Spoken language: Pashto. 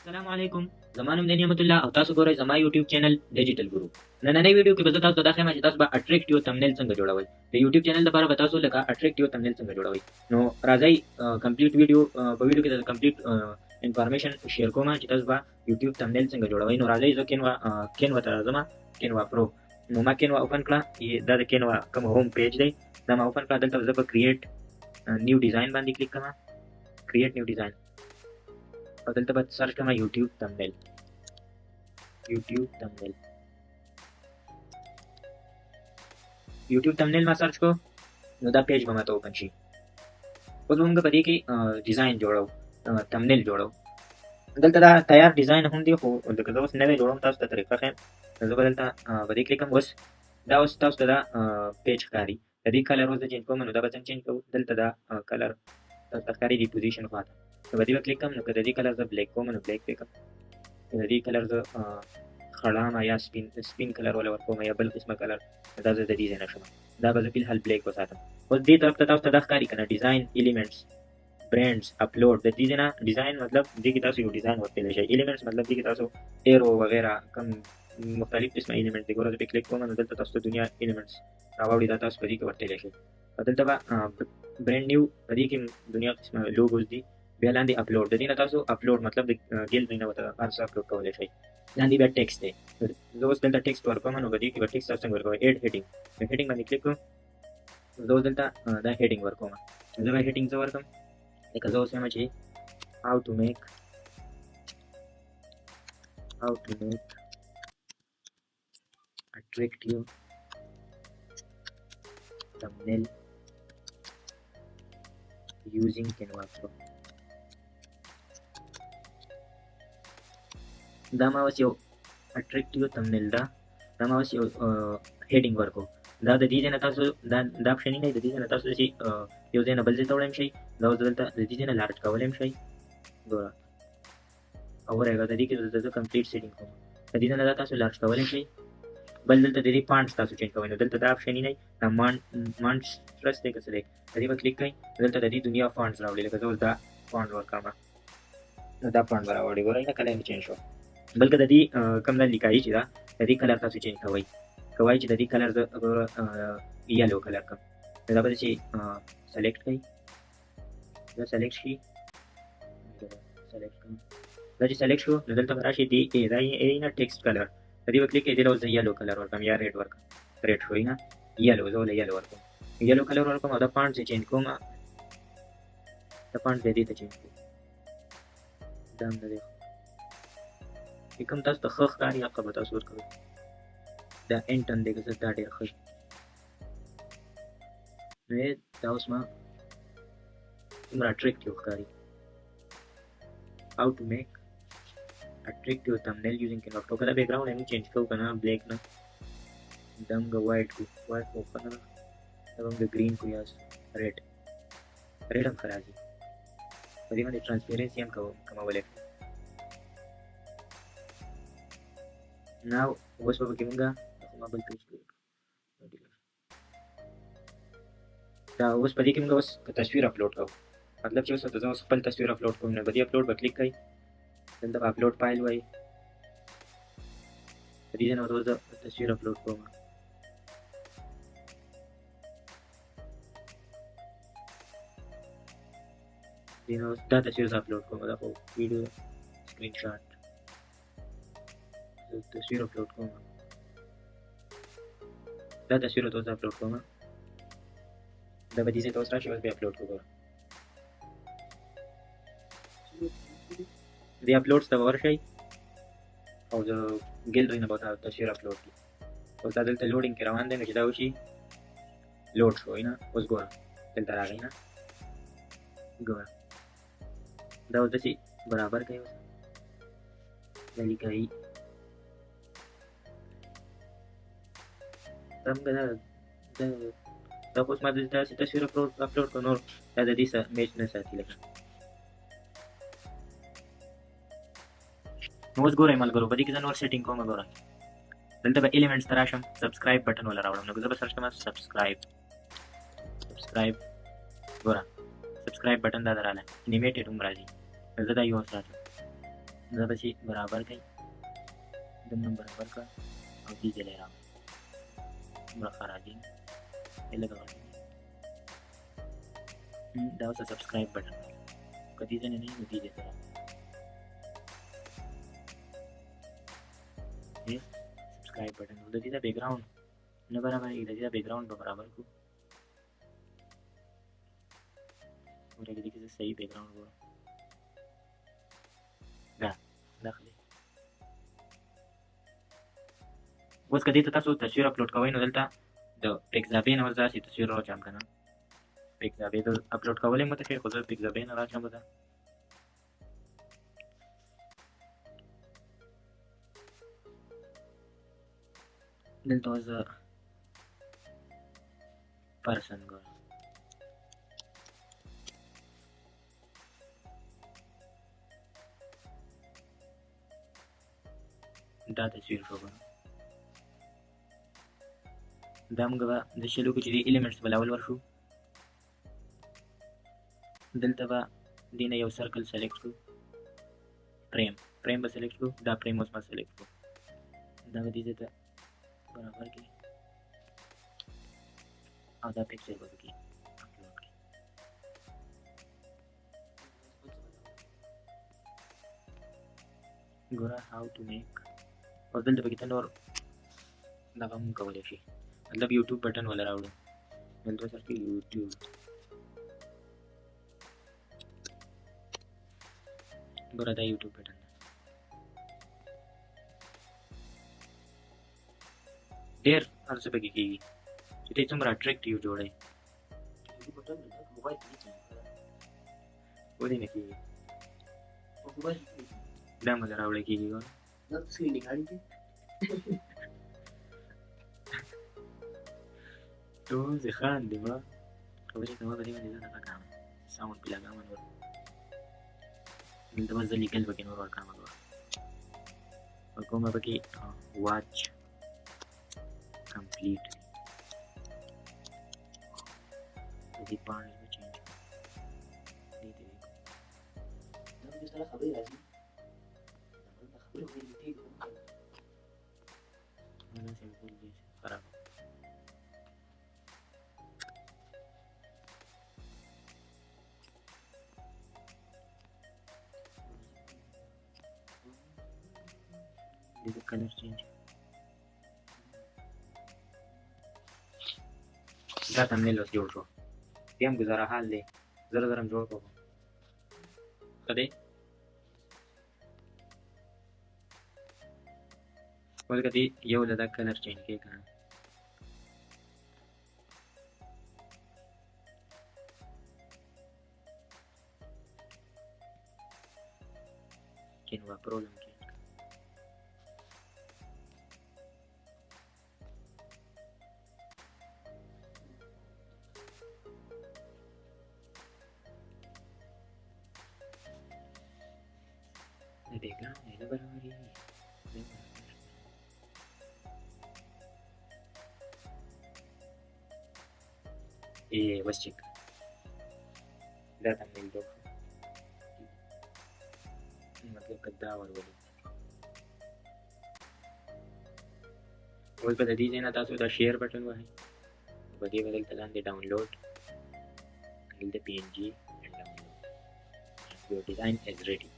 السلام علیکم. زما نوم دی نعمت الله او تاسو ګورئ زما یوټیوب چینل ډیجیټل ګورو. نننۍ ویډیو کې به زه تاسو ته دا ښیم چې تاسو به اټریکټیو تمنیل څنګه جوړوئ. د یوټیوب چینل لپاره به تاسو لکه اټریکټیو تمنیل څنګه جوړوئ. نو راځئ کمپلیټ ویډیو په ویډیو کې د کمپلیټ انفارمیشن شیر کوم چې تاسو به یوټیوب تمنیل څنګه جوړوئ. نو راځئ زه کینوا ته راځم. کینوا پرو. نو ما کینوا اوپن کړه. دا د کینوا کوم هوم پیج دی. دا ما اوپن کړه. دلته زه په کریټ نیو ډیزاین باندې کلیک کوم. کریټ نیو ډیزاین او دلته به سرچ کوم یوټیوب تمنیل. یوټیوب تمنیل ما سرچ کو نو دا پیج به ماته اوپن شي. اوس موږ په دې کې ډیزاین جوړو، تمنیل جوړو. دلته دا تیار ډیزاین هم دی، خو لکه زه اوس نوی جوړوم تاسو ته طریقه ښیم. زه به دلته په دې کلیک کوم. اوس تاسو ته دا پیج ښکاري. د دې کلر اوس زه چینج کوم. نو دا به څنګه چینج کوو؟ دلته دا کلر تاسو ته ښکاري دی پوزیشن خواته. نو په دې به کلیک کوم. نو که د دې کلر زه بلیک کوم نو بلیک پې کوم. د دې کلر زه خړامه یا سپین کلر ولا ورکوم یا بل قسمه کلر. دا زه د دې ځای نه شم. دا به زه فلحال بلیک وساتم. اوس دې طرف ته تاسو ته دا ښکاري که نه ډیزاین ایلیمنټس برانډز اپلوډ. د دې ځای نه ډیزاین مطلب دې کې تاسو یو ډیزاین ورکولی شئ. ایلیمنټس مطلب دې کې تاسو ایرو وغیره کوم مختلف قسمه ایلیمنټ دي. ګوره زه پې کلیک کوم نو دلته تاسو ته دنیا ایلیمنټس راوړي. دا تاسو په دې کې ورتلی شئ. دلته به برانډ نیو په دې کې دنیا قسمه لوګوز دي. بیا لاندې اپلوډ. د دې نه تاسو اپلوډ مطلب د ګیلري نه ورته هر څه اپلوډ کولی شئ. لاندې بیا ټیکسټ دی. زه اوس دلته ټیکسټ ورکوم. نو په دې کې به ټیکسټ تاسو څنګه ورکوئ؟ ایډ هیډینګ. د هیډینګ باندې کلیک کوم. زه اوس دلته دا هیډینګ ورکوم. زه به هیډینګ زه ورکړم. لکه زه اوس وایم چې how to make attractive thumbnail using Canva Pro. دا ما اوس یو اټریکټیو تمنیل دا ما اوس یو هیډینګ ورکو. دا د دې ځای نه تاسو دا اپشن نه دی. د دې ځای نه تاسو چې یو ځای نه بل ځای ته وړی هم شئ. دا اوس دلته د دې ځای نه لارج کولی هم شئ. ګوره او ورغه د دې کې زه کمپلیټ سیټینګ کوم. د دې نه دا تاسو لارج کولی شئ. بل دلته د دې فانټس تاسو چینج کوئ. نو دلته دا اپشن نه دی. دا مانسټرس دی که څه دی. د دې به کلیک کوئ. دلته د دې دنیا فانټس راوړي. لکه زه اوس دا فانټ ورکړم نو دا فانټ به راوړي. ګورئ نه کلر مې چینج شو. بلکې د دې کوم دا لیکایي چې دا د دې کلر تاسو چینج کوئ چې د دې کلر زه یلو کلر کړم. دا به چې سلیکټ کړئ. دا سلیکټ شي. دا چې سلیکټ شو نو دلته به راشي دا یې نه ټیکسټ کلر. د دې به کلیک کړئ. دې اوس زه یلو کلر ورکړم یا ریډ ورکړم. ریډ شوی نه یلو. زه ولې یلو ورکړم. یلو کلر ورکړم او دا فانټ چې چینج کوم. دا فانټ دې ته چینج کړئ. دا هم د دې چې کوم تاسو ته ښه ښکاري هغه به تاسو ورکوئ. دا انټن دی که څه دا ډېر ښه وي. نو دا اوس ما څومره اټریکټیو ښکاري. how to make attractive thumbnail using Canva Pro. دا بیکګراوند هم چینج کوو که نه بلیک نه دا موږ وایټ کو. وایټ کو ښه نه ده. دا به موږ ګرین کو یا ریډ هم ښه راځي. په دې باندې ټرانسپیرنسي هم کمولی شو. ناو اوس به پکې موږ ما بل پیج دا اوس په دې کې موږ اوس تصویر اپلوډ کوو. مطلب چې اوس زه اوس خپل تصویر اپلوډ کوم. نو په دې اپلوډ به کلیک کوئ. دلته به اپلوډ فایل وایي. په دې ځای نه به زه تصویر اپلوډ کوم. دا تصویر زه اپلوډ کوم. دا خو ویډیو سکرین شاټ تصویر اپلوډ کوم. دا تصویر ته اوس اپلوډ کوم. دا به دې ځای ته اوس راشي. اوس بیا اپلوډ کوو. دې اپلوډس ته به ورشئ او د ګیلري نه به تصویر اپلوډ کړي. اوس دا دلته لوډینګ کې روان دی. نو چې دا وشي لوډ شوی نه. اوس ګوره دلته راغی نه. ګوره دا اوس داسې برابر کوي. اوس دا لیکایي دا اوس ما داسې تصویر اپلوډ کړو. نور دا د دې میچ نه ساتي لکه. نو اوس ګورئ ملګرو په دې کې زه نور سیټینګ کوم. ګوره دلته به ایلیمنټس ته راشم. سبسکرایب بټن ولا راوړم. نو زه به سرچ کوم سبسکرایب. ګوره سبسکرایب بټن دا راغلی. انیمیټډ هم راځي. زه دا یو ساتم. دا بسی برابر کړئ دمنه برابر کړه او دې ځای راوړئ دومره ښه راځي لږه غټوي دا اوس سبسکرایب بټن دی که دې ځای نه وي نو دې ځای ته راوړئ سبسکرایب بټن د دې دا بیکګراوند نه برابرېږي د دې دا بیکګراوند به برابر کړو ګوره کې دې کې زه صحیح بیکګراوند ګورم دا ښه دی اوس که دې ته تاسو تصویر اپلوډ کوئ نو دلته د پیکزابې نه ورځه داسې تصویر راوچم که نه پیکزابې د اپلوډ کولی مته ښې خو زه پیکزابې نه راچمه ده دلته اوس زه پرسن ګورم دا تصویر شو ګورم دا موږ به د شلو کې چې دې ایلیمنټس به لاول ورشو دلته به دې نه یو سرکل سلیکټ کړو فریم به سلیکټ کړو دا فریم اوس به سلیکټ کړو دا به دې ځای ته برابر کړي او دا پکچر به پکې اپلوډ کړي ګوره هاو ټو میک او دلته پکې ته نور دغه هم کولی شي مطلب یوټیوب بټن ولا راوړو دلته سر کې یوټیوب ګوره دا یوټیوب بټن دی ډېر هر څه پکې کېږي چې ته څومره اټریکټیو جوړوي ولې نه کېږي دا مله راوړی کېږي ګوره تو زه خاندې ما خبرې کوه په دې باندې زه دغه کوم ساوند پې لګوم نور دلته به زه لیکل پکې نور ورکوم ګوره ورکوم به پکې واچ کمپلیټ د دې پاڼې به چینج کړم دې ته دا به سره خبرې راځي خبرې وکړې دا سمپل دی خراب the color change دا thumbnail اوس جوړ شو بیا هم ګزاره حال دی زره زره هم جوړ کړو ښه دی اوس که دې یو د دا کلر چینج کړې که نه Canva Pro لم چینج کړه د بیکګراوند یې نه برابرېږي بس چک دا thumbnail جوړ شو مطلب که دا ورولو اوس به د دې ځای نه تاسو دا شیر بټن وهئ په دې به دلته لاندې ډاونلوډ دلته PNG and download your design is ready